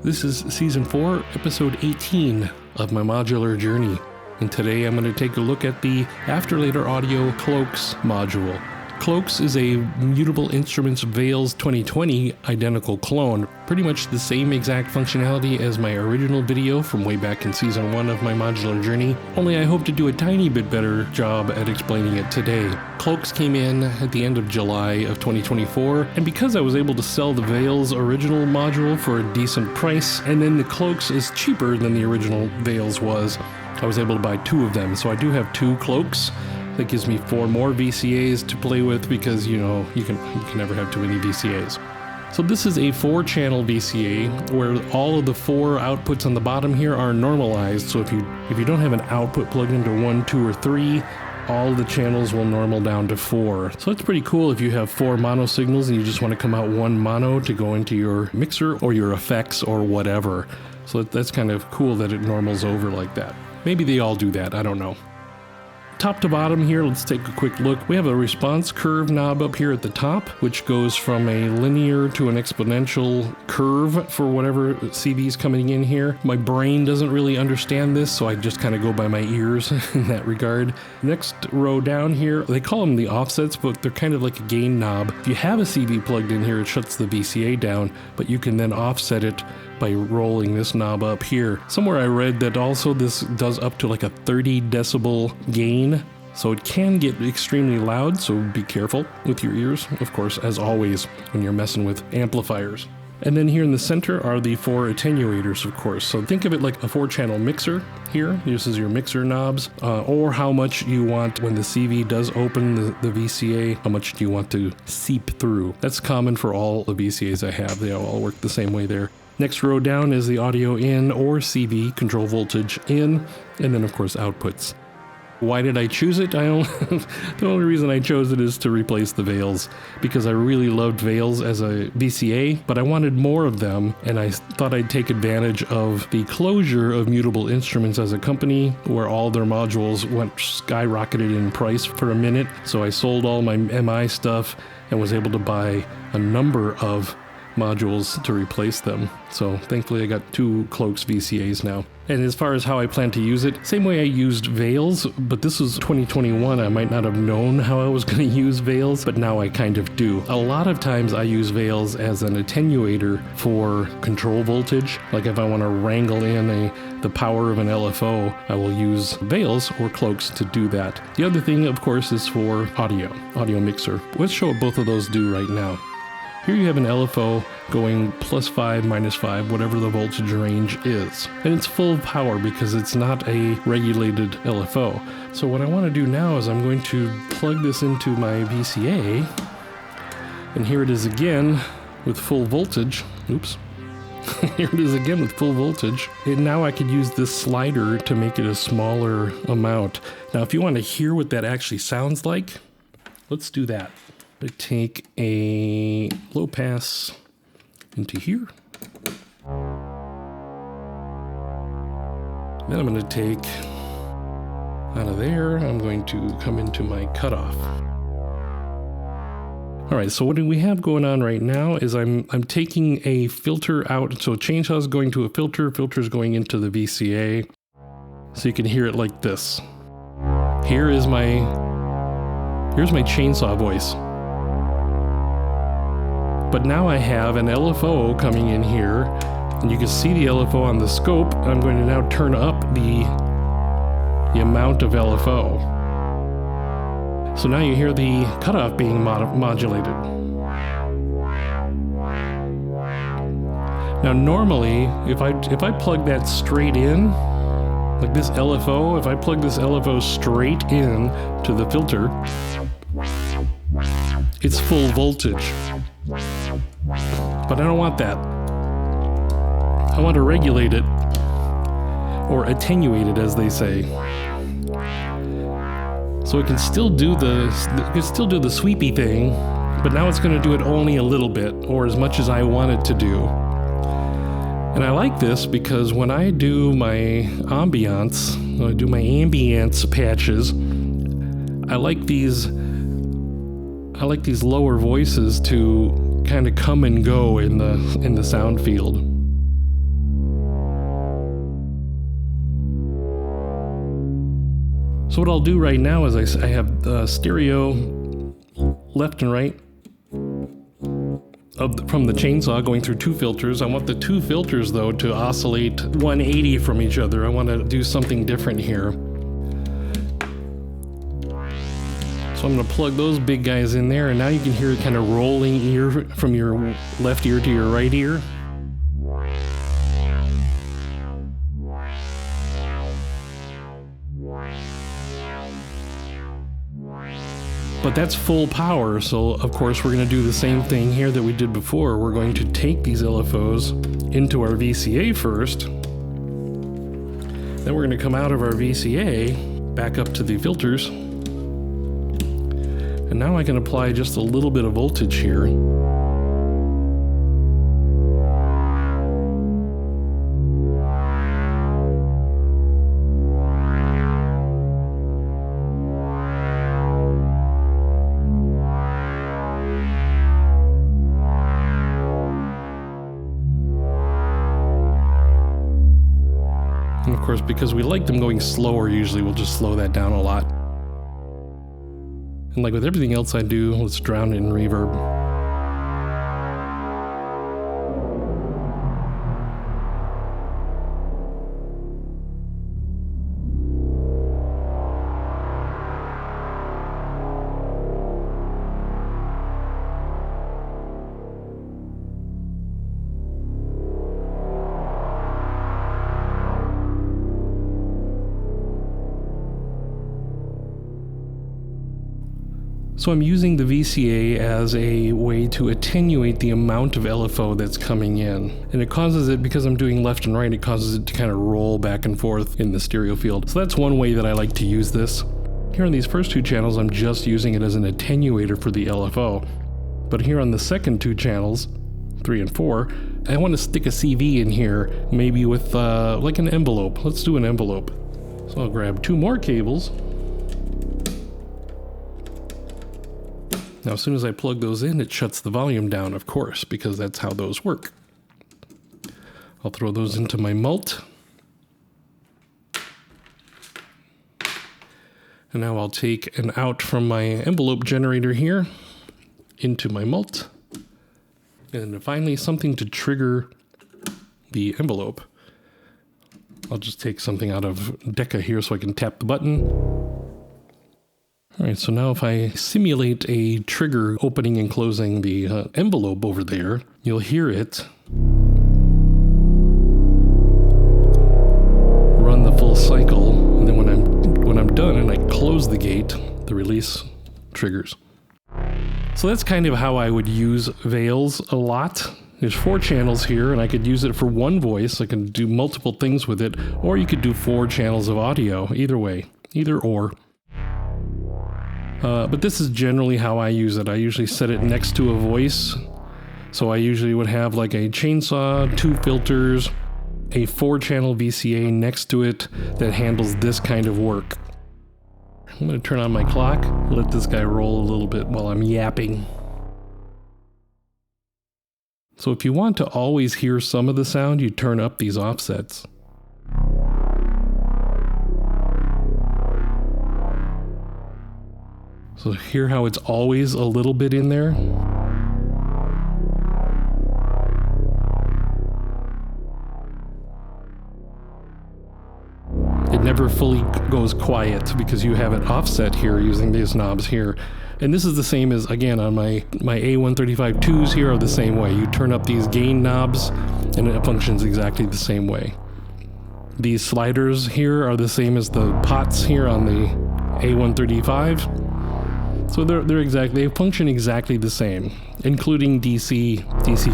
This is Season 4, Episode 18 of my modular journey. And today I'm going to take a look at the After Later Audio Cloaks module. Cloaks is a Mutable Instruments Veils 2020 identical clone. Pretty much the same exact functionality as my original video from way back in Season 1 of my modular journey, only I hope to do a tiny bit better job at explaining it today. Cloaks came in at the end of July of 2024, and because I was able to sell the Veils original module for a decent price, and then the Cloaks is cheaper than the original Veils was, I was able to buy two of them. So I do have two Cloaks. That gives me 4 more VCAs to play with because, you can never have too many VCAs. So this is a 4-channel VCA where all of the 4 outputs on the bottom here are normalized. So if you don't have an output plugged into 1, 2, or 3, all the channels will normal down to 4. So it's pretty cool if you have 4 mono signals and you just want to come out one mono to go into your mixer or your effects or whatever. So that's kind of cool that it normals over like that. Maybe they all do that, I don't know. Top to bottom here, let's take a quick look. We have a response curve knob up here at the top, which goes from a linear to an exponential curve for whatever CV is coming in here. My brain doesn't really understand this, so I just kind of go by my ears in that regard. Next row down here, they call them the offsets, but they're kind of like a gain knob. If you have a CV plugged in here, it shuts the VCA down, but you can then offset it by rolling this knob up here. Somewhere I read that also this does up to like a 30 decibel gain, so it can get extremely loud, so be careful with your ears, of course, as always, when you're messing with amplifiers. And then here in the center are the 4 attenuators, of course. So think of it like a 4-channel mixer here. This is your mixer knobs, or how much you want when the CV does open the VCA, how much do you want to seep through. That's common for all the VCAs I have. They all work the same way there. Next row down is the audio in or CV, control voltage in, and then of course outputs. Why did I choose it? The only reason I chose it is to replace the Veils, because I really loved Veils as a VCA, but I wanted more of them, and I thought I'd take advantage of the closure of Mutable Instruments as a company, where all their modules went skyrocketed in price for a minute, so I sold all my MI stuff and was able to buy a number of modules to replace them. So thankfully I got 2 Cloaks VCAs now. And as far as how I plan to use it, same way I used Veils, but this was 2021. I might not have known how I was going to use Veils, but now I kind of do. A lot of times I use Veils as an attenuator for control voltage. Like if I want to wrangle in the power of an LFO, I will use Veils or Cloaks to do that. The other thing, of course, is for audio mixer. Let's show what both of those do right now. Here you have an LFO going +5, -5, whatever the voltage range is. And it's full power because it's not a regulated LFO. So what I want to do now is I'm going to plug this into my VCA. And here it is again with full voltage. Oops. Here it is again with full voltage. And now I could use this slider to make it a smaller amount. Now if you want to hear what that actually sounds like, let's do that. I take a low pass into here. Then I'm going to take out of there, I'm going to come into my cutoff. All right, so what do we have going on right now is I'm taking a filter out. So chainsaw is going to a filter is going into the VCA. So you can hear it like this. Here's my chainsaw voice. But now I have an LFO coming in here, and you can see the LFO on the scope. I'm going to now turn up the amount of LFO. So now you hear the cutoff being modulated. Now normally, if I plug that straight in, like this LFO, if I plug this LFO straight in to the filter, it's full voltage. But I don't want that. I want to regulate it, or attenuate it as they say. So it can still do the sweepy thing, but now it's going to do it only a little bit, or as much as I want it to do. And I like this because when I do my ambience, when I do my ambience patches, I like these lower voices to kind of come and go in the sound field. So what I'll do right now is I have stereo left and right from the chainsaw going through 2 filters. I want the 2 filters though to oscillate 180 from each other. I want to do something different here. So I'm going to plug those big guys in there, and now you can hear it kind of rolling ear from your left ear to your right ear. But that's full power, so of course we're going to do the same thing here that we did before. We're going to take these LFOs into our VCA first. Then we're going to come out of our VCA, back up to the filters. And now I can apply just a little bit of voltage here. And of course, because we like them going slower, usually we'll just slow that down a lot. And like with everything else I do, let's drown it in reverb. So I'm using the VCA as a way to attenuate the amount of LFO that's coming in. And it causes it, because I'm doing left and right, it causes it to kind of roll back and forth in the stereo field. So that's one way that I like to use this. Here on these first 2 channels, I'm just using it as an attenuator for the LFO. But here on the second 2 channels, 3 and 4, I want to stick a CV in here, maybe with like an envelope. Let's do an envelope. So I'll grab 2 more cables. Now, as soon as I plug those in, it shuts the volume down, of course, because that's how those work. I'll throw those into my mult. And now I'll take an out from my envelope generator here into my mult. And finally, something to trigger the envelope. I'll just take something out of Deca here so I can tap the button. All right, so now if I simulate a trigger opening and closing the envelope over there, you'll hear it run the full cycle, and then when I'm done and I close the gate, the release triggers. So that's kind of how I would use Veils a lot. There's 4 channels here, and I could use it for one voice. I can do multiple things with it, or you could do 4 channels of audio. Either way, either or. But this is generally how I use it. I usually set it next to a voice. So I usually would have like a chainsaw, 2 filters, a 4-channel VCA next to it that handles this kind of work. I'm going to turn on my clock, let this guy roll a little bit while I'm yapping. So if you want to always hear some of the sound, you turn up these offsets. So hear how it's always a little bit in there? It never fully goes quiet because you have it offset here using these knobs here. And this is the same as, again, on my A135-2s here are the same way. You turn up these gain knobs and it functions exactly the same way. These sliders here are the same as the pots here on the A135. So they function exactly the same, including DC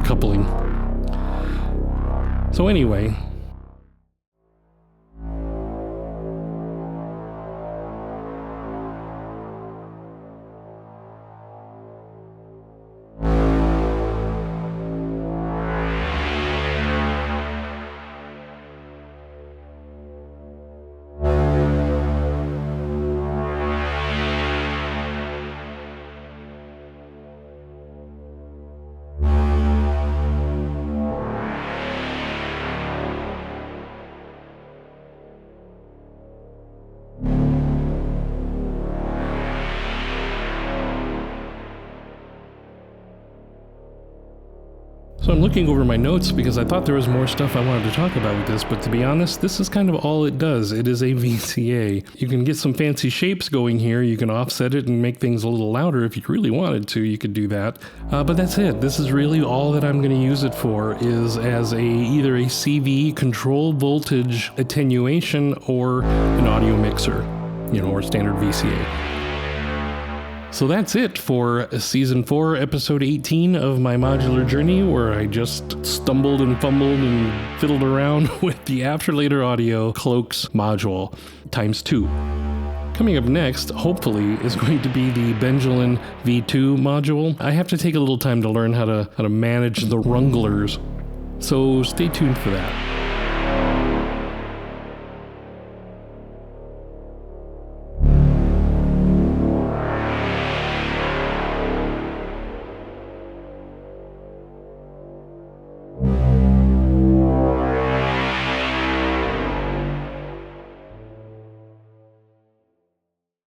coupling. So anyway, So I'm looking over my notes because I thought there was more stuff I wanted to talk about with this, but to be honest, this is kind of all it does. It is a VCA. You can get some fancy shapes going here. You can offset it and make things a little louder if you really wanted to. You could do that. But that's it. This is really all that I'm going to use it for, is as either a CV control voltage attenuation or an audio mixer, or standard VCA. So that's it for Season 4, Episode 18 of my modular journey, where I just stumbled and fumbled and fiddled around with the Afterlater Audio Cloaks module ×2. Coming up next, hopefully, is going to be the Benjamin V2 module. I have to take a little time to learn how to manage the runglers, so stay tuned for that.